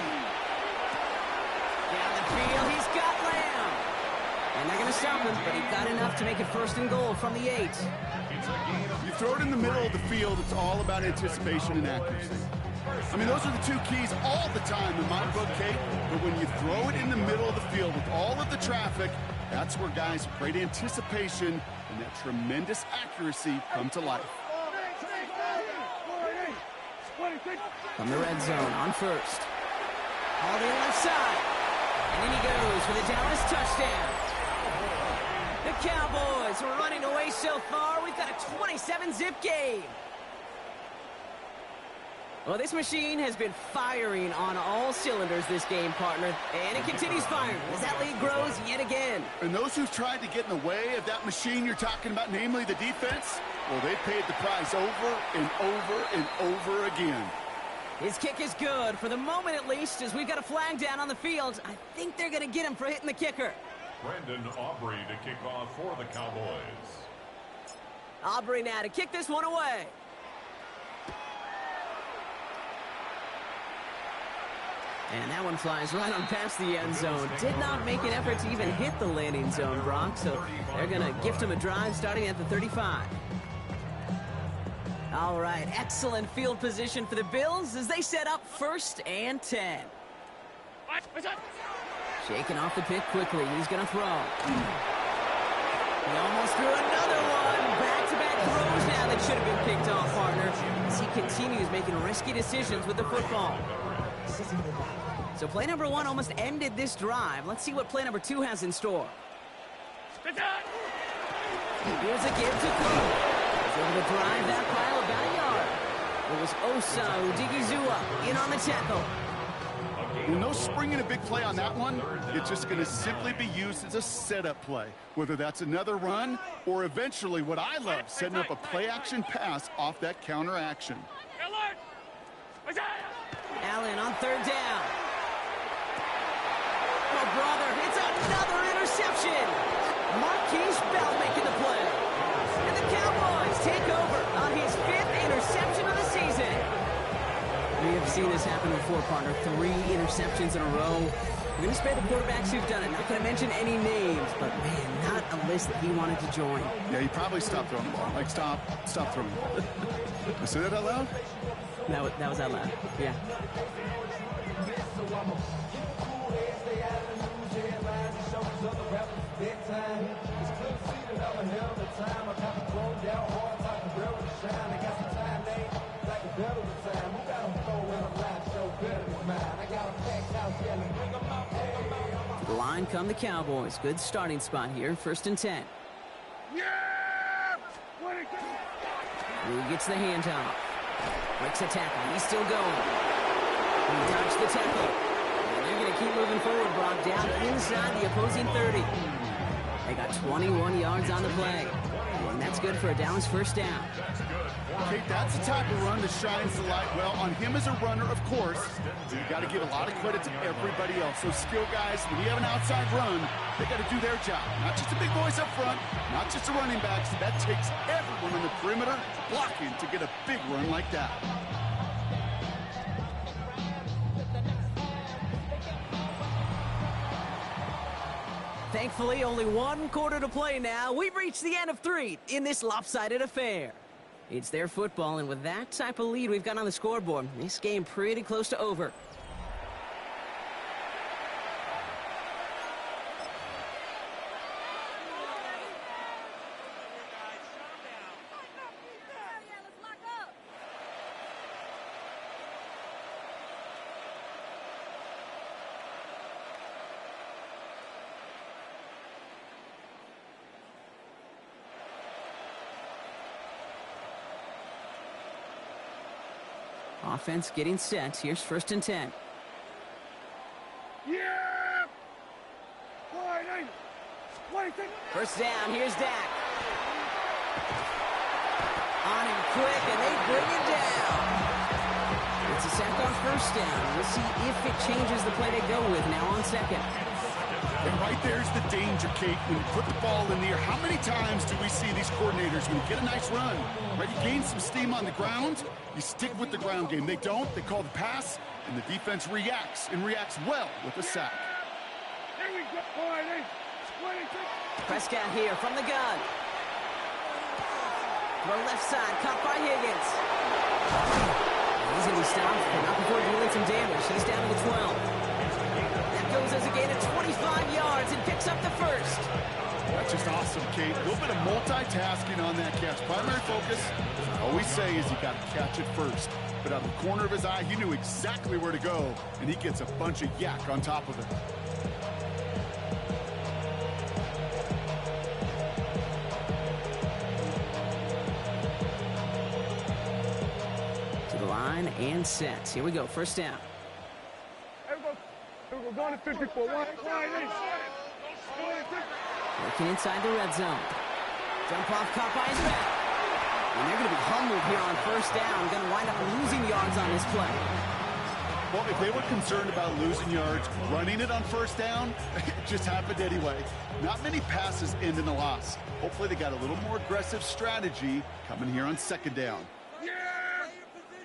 Down the field. He's got Lamb. And they're going to stop him, but he got enough to make it 1st and goal from the 8. You throw it in the middle of the field, it's all about anticipation and accuracy. I mean, those are the 2 keys all the time in my book, Kate. But when you throw it in the middle of the field with all of the traffic, that's where guys with great anticipation and that tremendous accuracy come to life. From the red zone on 1st. All the left side. And in he goes for the Dallas touchdown. The Cowboys are running away so far. We've got a 27-zip game. Well, this machine has been firing on all cylinders this game, partner. And it continues firing as that lead grows yet again. And those who've tried to get in the way of that machine you're talking about, namely the defense, well, they've paid the price over and over and over again. His kick is good, for the moment at least, as we've got a flag down on the field. I think they're going to get him for hitting the kicker. Brandon Aubrey to kick off for the Cowboys. Aubrey now to kick this one away. And that one flies right on past the end zone. Did not make an effort to even hit the landing zone, Brock, so they're going to gift him a drive starting at the 35. All right, excellent field position for the Bills as they set up 1st and 10. Shaking off the pick quickly. He's going to throw. He almost threw another one. Back-to-back throws now that should have been picked off, partner, as he continues making risky decisions with the football. So play number 1 almost ended this drive. Let's see what play number 2 has in store. Here's a give to Cook. Able to drive that pile about a yard. It was Osa Odigizua in on the tackle. No springing a big play on that one. It's just going to simply be used as a setup play, whether that's another run or eventually what I love, setting up a play-action pass off that counter action. Allen on 3rd down. Oh, brother, it's another interception. Marquise Bell making the play. And the Cowboys take over on his 5th interception of the season. We have seen this happen before, partner. 3 interceptions in a row. We're going to spare the quarterbacks who've done it. Not going to mention any names, but, man, not a list that he wanted to join. Yeah, he probably stopped throwing the ball. Like, stop throwing the ball. You say that out loud? That was out loud, yeah. To the line come the Cowboys. Good starting spot here. 1st and 10. Who gets the handoff? Breaks a tackle. He's still going. He dodged the tackle. And they're going to keep moving forward, Brock, down inside the opposing 30. They got 21 yards on the play. And that's good for a Dallas 1st down. Kate, that's the type of run that shines the light well on him as a runner, of course. You've got to give a lot of credit to everybody else. Those skill guys, when you have an outside run, they got to do their job. Not just the big boys up front, not just the running backs. That takes everyone on the perimeter blocking to get a big run like that. Thankfully, only 1 quarter to play now. We've reached the end of 3 in this lopsided affair. It's their football, and with that type of lead we've got on the scoreboard, this game pretty close to over. Offense getting set. Here's 1st and 10. Yeah! 1st down. Here's Dak. On him quick, and they bring it down. It's a sack on first down. We'll see if it changes the play they go with now on second. And right there's the danger, Kate. When you put the ball in the air, how many times do we see these coordinators, when you get a nice run, right, you gain some steam on the ground, you stick with the ground game. They don't. They call the pass, and the defense reacts, and reacts well with a sack. Here we go. All right, 26. Prescott here from the gun. Throw left side, caught by Higgins. He's going to be stopped, but not before dealing some damage. He's down to the 12. Goes as a gain of 25 yards and picks up the first. That's just awesome, Kate. A little bit of multitasking on that catch. Primary focus, I always say, is you got to catch it first. But out of the corner of his eye, he knew exactly where to go, and he gets a bunch of yak on top of it. To the line and set. Here we go, first down. We're going to 54. Working inside the red zone. Jump off, caught by his back. And they're going to be humbled here on first down. Going to wind up losing yards on this play. Well, if they were concerned about losing yards, running it on first down, it just happened anyway. Not many passes end in a loss. Hopefully they got a little more aggressive strategy coming here on second down. Yeah!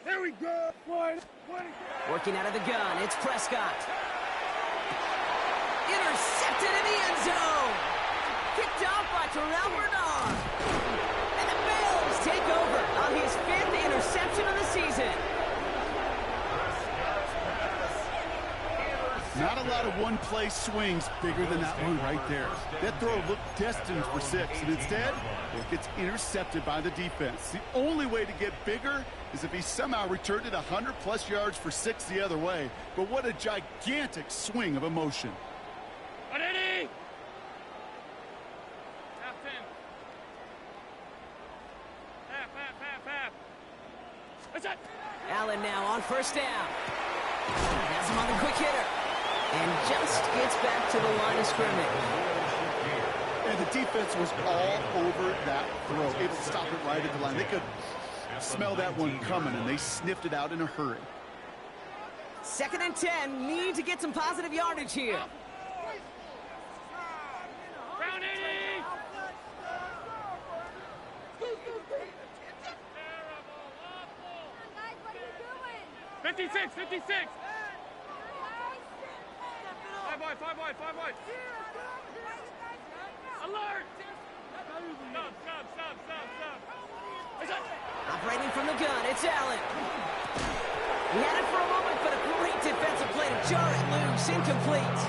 Here we go. 20. Working out of the gun, it's Prescott. Intercepted in the end zone. Kicked off by Terrell Bernard. And the Bills take over on his 5th interception of the season. Not a lot of one-play swings bigger than that one right there. That throw looked destined for 6, and instead, it gets intercepted by the defense. The only way to get bigger is if he somehow returned it 100-plus yards for 6 the other way. But what a gigantic swing of emotion. Ready? Half 10. Half. What's that? Allen now on first down. Has him on the quick hitter. And just gets back to the line of scrimmage. And the defense was all over that throw, able to stop it right at the line. They could smell that one coming, and they sniffed it out in a hurry. 2nd and 10, need to get some positive yardage here. Round 80. 56. 5 wide. Alert! Stop. Operating from the gun, it's Allen. He had it for a moment, but a great defensive play to jar it loose, incomplete.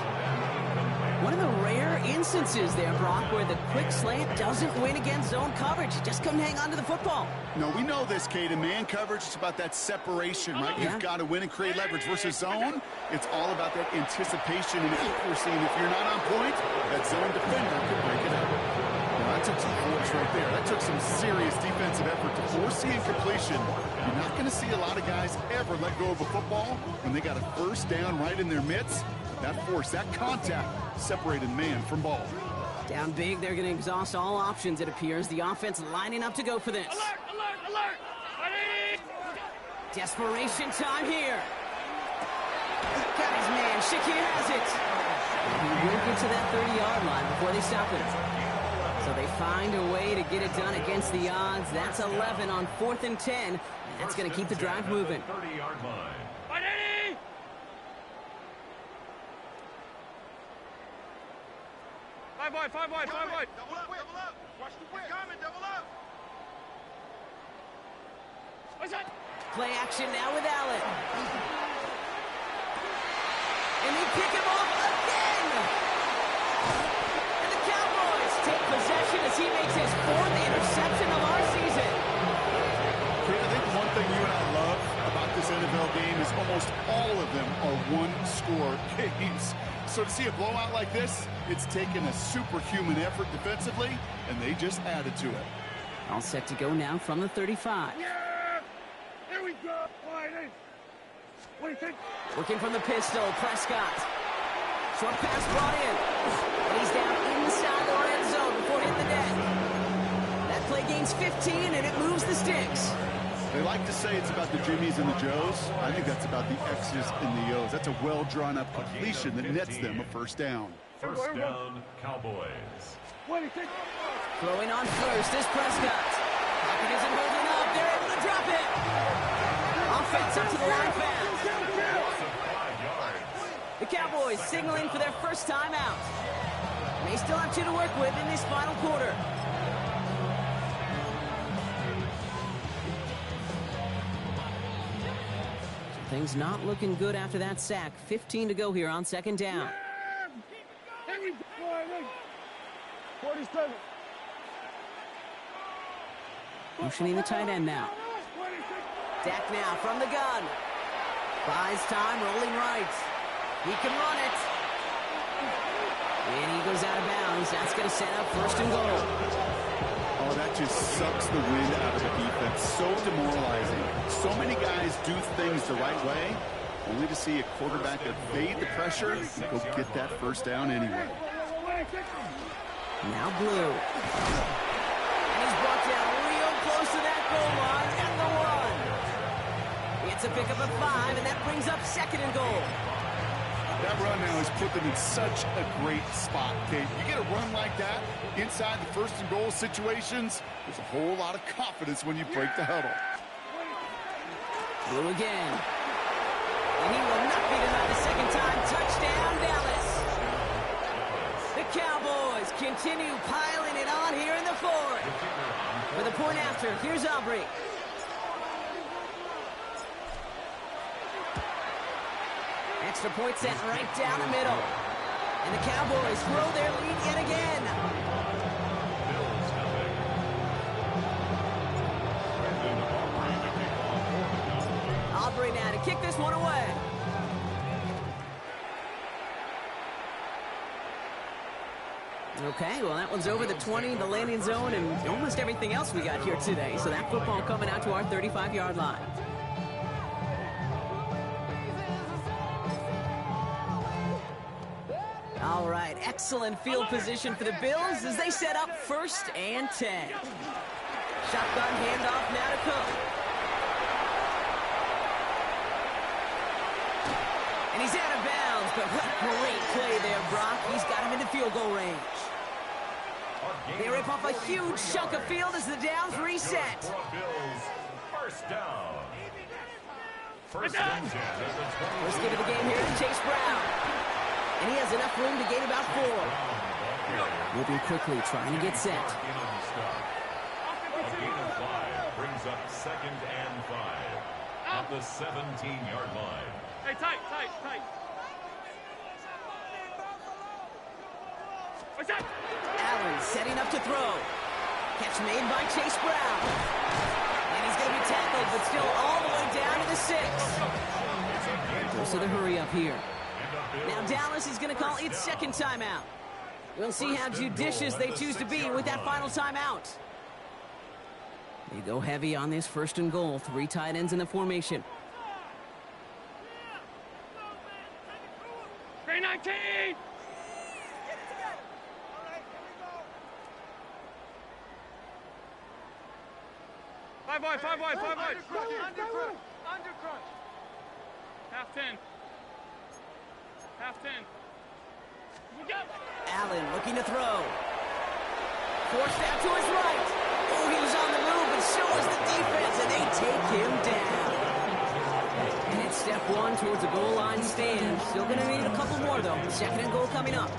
One of the rare instances there, Brock, where the quick slant doesn't win against zone coverage. He just couldn't hang on to the football. No, we know this, Kate. In man coverage, it's about that separation, right? Yeah. You've got to win and create leverage versus zone. It's all about that anticipation and accuracy. And if you're not on point, that zone defender could break it up. Now, that took some force right there. That took some serious defensive effort to force the incompletion. You're not going to see a lot of guys ever let go of a football when they got a first down right in their midst. That force, that contact, separated man from ball. Down big, they're going to exhaust all options, it appears. The offense lining up to go for this. Alert! Ready? Desperation time here. Got his man. Shakir has it. He will get to that 30-yard line before they stop it. So they find a way to get it done against the odds. That's 11 on 4th and 10. And that's going to keep the drive moving. 30-yard line. Ready? Five wide. Double up. Watch the whip. Coming, double up. What's that? Play action now with Allen. And they pick him off again. And the Cowboys take possession as he makes his 4th interception of our season. I think one thing you and I love about this NFL game is almost all of them are one-score games. So to see a blowout like this, it's taken a superhuman effort defensively, and they just added to it. All set to go now from the 35. Yeah! Here we go. What do you think? Working from the pistol, Prescott. Short pass brought in. And he's down inside the red zone before hitting the net. That play play gains 15, and it moves the sticks. They like to say it's about the Jimmies and the Joes. I think that's about the X's and the O's. That's a well-drawn-up completion that nets them a first down. First down, Cowboys. Throwing on first is Prescott. Pocket isn't holding up. They're able to drop it. Offense up to the line fast. 5 yards. The Cowboys signaling for their first time out. They still have 2 to work with in this final quarter. Things not looking good after that sack. 15 to go here on second down. 47. Motioning the tight end now. Dak now from the gun. Buys time, rolling right. He can run it. And he goes out of bounds. That's going to set up first and goal. Oh, that just sucks the wind out of the defense. So demoralizing. So many guys do things the right way, only to see a quarterback evade the pressure and go get that first down anyway. Now Blue. And he's brought down real close to that goal line at the 1. It's a pickup of 5, and that brings up second and goal. That run now has put them in such a great spot, Kate. You get a run like that inside the first and goal situations, there's a whole lot of confidence when you break the huddle. Blue again. And he will not be denied a second time. Touchdown, Dallas. The Cowboys continue piling it on here in the 4th. For the point after, here's Aubrey. Extra point set right down the middle. And the Cowboys throw their lead yet again. Aubrey now to kick this one away. Okay, well, that one's over the 20, the landing zone, and almost everything else we got here today. So that football coming out to our 35-yard line. All right, excellent field position for the Bills as they set up 1st and 10. Shotgun handoff now to Cook. And he's out of bounds, but what great play there, Brock. He's got him into field goal range. They rip off a huge chunk of field as the downs reset. First down. First and 10 at the 20. First give of the game here to Chase Brown. And he has enough room to gain about 4. Moving quickly, trying to get set. A gain of 5 brings up 2nd and 5 at the 17-yard line. Hey, tight. Allen setting up to throw. Catch made by Chase Brown. And he's going to be tackled, but still all the way down to the 6. Goes to the hurry up here. Now Dallas is going to call its second timeout. We'll see how judicious they choose to be with that final timeout. They go heavy on this 1st and goal. 3 tight ends in the formation. 319. Five wide. Undercrunch. Half 10. Allen looking to throw. Forced out to his right. Oh, he was on the move, but so was the defense, and they take him down. And it's step 1 towards the goal line stand. Still going to need a couple more, though. 2nd and goal coming up.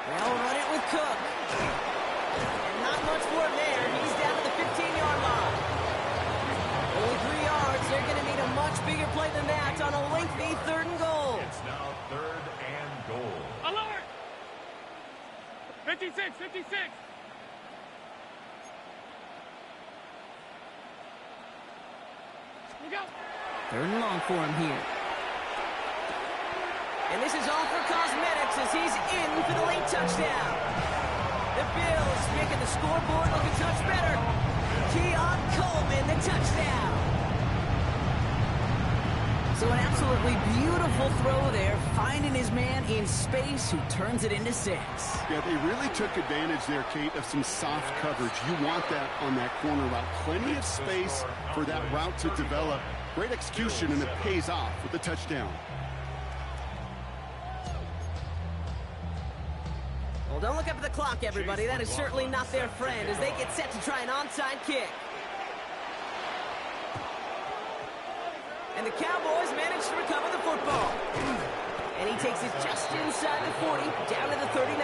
They'll run it with Cook. And not much for him there. He's down to the 15-yard line. Only 3 yards. They're going to need a much bigger play than that on a lengthy 3rd and goal. It's now 3rd and goal. Alert! 56. We go. 3rd and long for him here. And this is all for cosmetics as he's in for the late touchdown. The Bills making the scoreboard look a touch better. Keon Coleman, the touchdown. So an absolute absolutely beautiful throw there, finding his man in space who turns it into 6. Yeah, they really took advantage there, Kate, of some soft coverage. You want that on that corner route. Plenty of space for that route to develop. Great execution, and it pays off with the touchdown. Well, don't look up at the clock, everybody. That is certainly not their friend as they get set to try an onside kick. And the Cowboys manage to recover the football. And he takes it just inside the 40, down to the 39.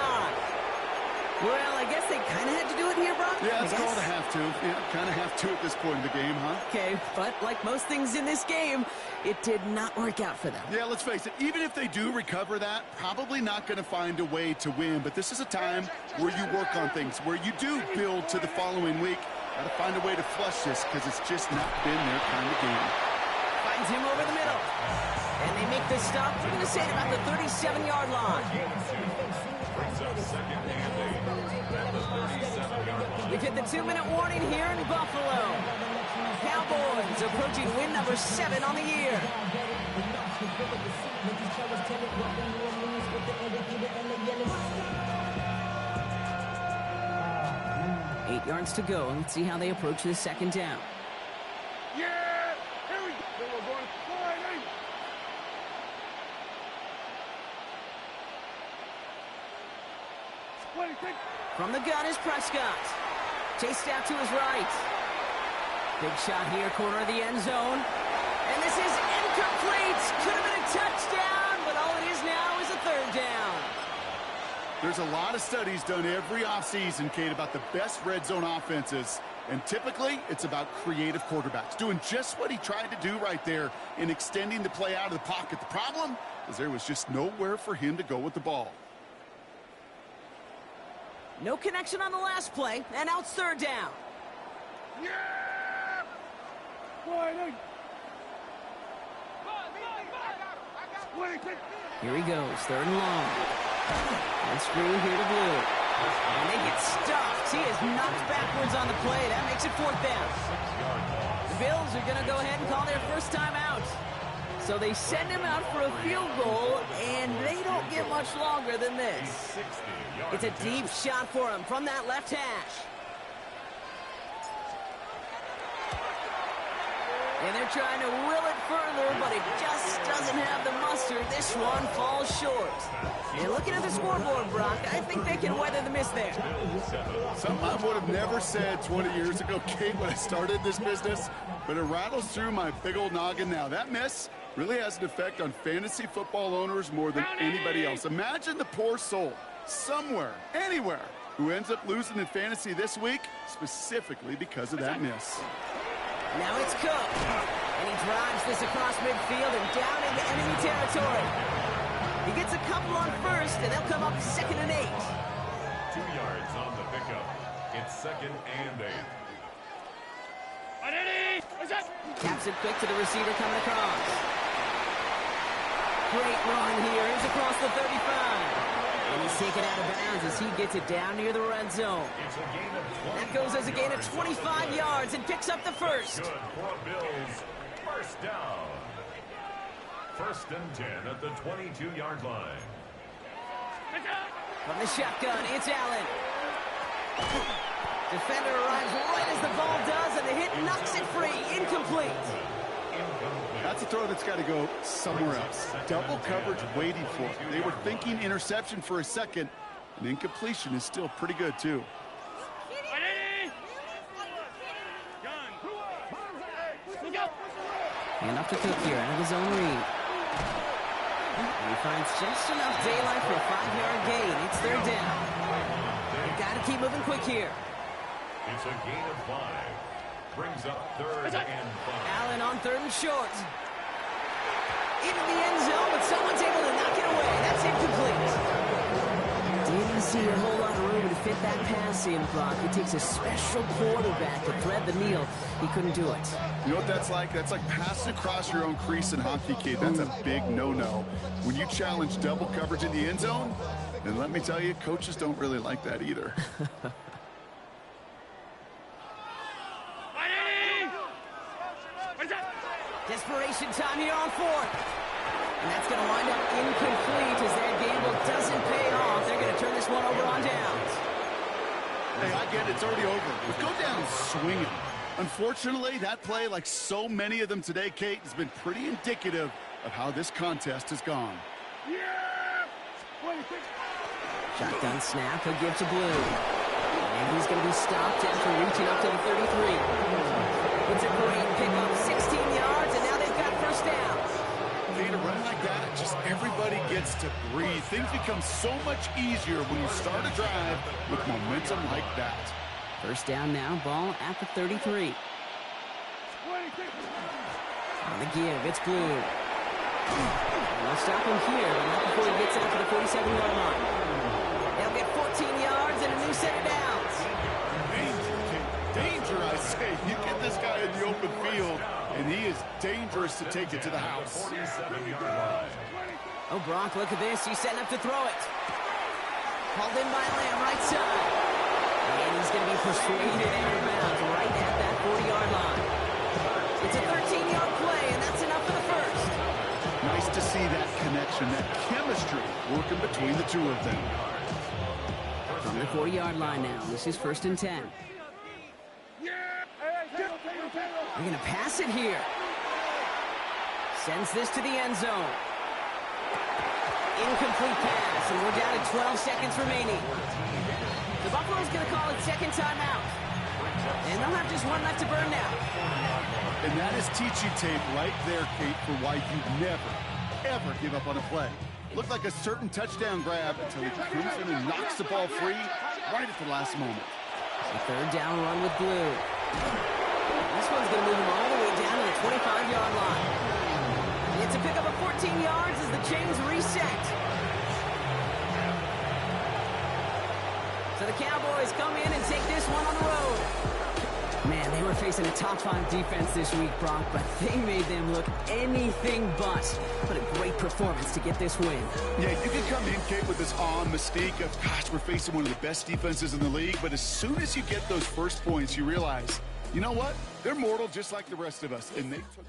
Well, I guess they kind of had to do it here, Brock. Yeah, it's called a have to. Yeah, kind of have to at this point in the game, huh? Okay, but like most things in this game, it did not work out for them. Yeah, let's face it, even if they do recover that, probably not going to find a way to win. But this is a time where you work on things, where you do build to the following week. Got to find a way to flush this because it's just not been their kind of game. Finds him over the middle. And they make this stop, we're going to say, about the 37-yard line. We've hit the 2-minute warning here in Buffalo. Cowboys approaching win number 7 on the year. 8 yards to go. Let's see how they approach this second down. Yeah! Here we go! We're going flying. From the gun is Prescott. Chased out to his right. Big shot here, corner of the end zone. And this is incomplete. Could have been a touchdown, but all it is now is a third down. There's a lot of studies done every offseason, Kate, about the best red zone offenses. And typically, it's about creative quarterbacks doing just what he tried to do right there in extending the play out of the pocket. The problem is there was just nowhere for him to go with the ball. No connection on the last play, and now it's third down. Yeah! Flying. Here he goes, third and long. And screw here to blue. And they get stuffed. He is knocked backwards on the play. That makes it fourth down. The Bills are going to go ahead and call their first time out. So they send him out for a field goal, and they don't get much longer than this. It's a deep shot for him from that left hash. And they're trying to will it further, but it just doesn't have the mustard. This one falls short. And looking at the scoreboard, Brock, I think they can weather the miss there. Something I would have never said 20 years ago, Kate, when I started this business, but it rattles through my big old noggin now. That miss really has an effect on fantasy football owners more than anybody else. Imagine the poor soul somewhere, anywhere, who ends up losing in fantasy this week, specifically because of that miss. Now it's Cook, and he drives this across midfield and down into enemy territory. He gets a couple on first, and they'll come up 2nd and 8. 2 yards on the pickup. It's 2nd and 8. Taps it quick to the receiver coming across. Great run here. He's across the 35. And he's taken out of bounds as he gets it down near the red zone. That goes as a gain of 25 yards and picks up the first. Good for Bills. First down. 1st and 10 at the 22-yard line. From the shotgun, it's Allen. Defender arrives right as the ball does, and the hit knocks it free. Incomplete. That's a throw that's got to go somewhere else. Double coverage waiting for it. They were thinking interception for a second, and incompletion is still pretty good, too. Hand off to Cook here, out of his own read. And he finds just enough daylight for a 5-yard gain. It's third down. They've got to keep moving quick here. It's a gain of 5. Brings up 3rd and 5. Allen on 3rd and short. Into the end zone, but someone's able to knock it away. That's incomplete. Didn't see a whole lot of room to fit that pass in, Brock. It takes a special quarterback to thread the needle. He couldn't do it. You know what that's like? That's like passing across your own crease in hockey, kid. That's a big no-no. When you challenge double coverage in the end zone, and let me tell you, coaches don't really like that either. Desperation time here on 4th. And that's going to wind up incomplete as that gamble doesn't pay off. They're going to turn this one over on downs. Hey, I get it. It's already over. Let's go down swinging. Unfortunately, that play, like so many of them today, Kate, has been pretty indicative of how this contest has gone. Shotgun snap, he'll give to Blue. And he's going to be stopped after reaching up to the 33. It's a great pickup, 16 yards, and now they've got first down. Kate, a run like that, just everybody gets to breathe. Things become so much easier when you start a drive with momentum like that. First down now, ball at the 33. On the give, it's Blue. And they'll stop him here, but not before he gets out to the 47-yard line. They'll get 14 yards and a new set of downs. Danger, I say. You get this guy in the open field, and he is dangerous to take it to the house. 47-yard line. Oh, Brock, look at this. He's setting up to throw it. Called in by Lamb, right side. And he's going to be persuaded out of bounds right at that 40-yard line. It's a 13-yard play, and that's enough for the first. Nice to see that connection, that chemistry working between the two of them. From the 40-yard line now, this is 1st and 10. They're going to pass it here. Sends this to the end zone. Incomplete pass, and we're down to 12 seconds remaining. The Buffalo's going to call it second timeout. And they'll have just one left to burn now. And that is teaching tape right there, Kate, for why you never, ever give up on a play. Looked like a certain touchdown grab until he comes in and knocks the ball free right at the last moment. A third down run with Blue. This one's going to move him all the way down to the 25-yard line. It's a pickup of 14 yards as the chains reset. So the Cowboys come in and take this one on the road. Man, they were facing a top-5 defense this week, Brock, but they made them look anything but. What a great performance to get this win. Yeah, you can come in, Kate, with this awe and mystique of, gosh, we're facing one of the best defenses in the league, but as soon as you get those first points, you realize, you know what? They're mortal just like the rest of us, and they took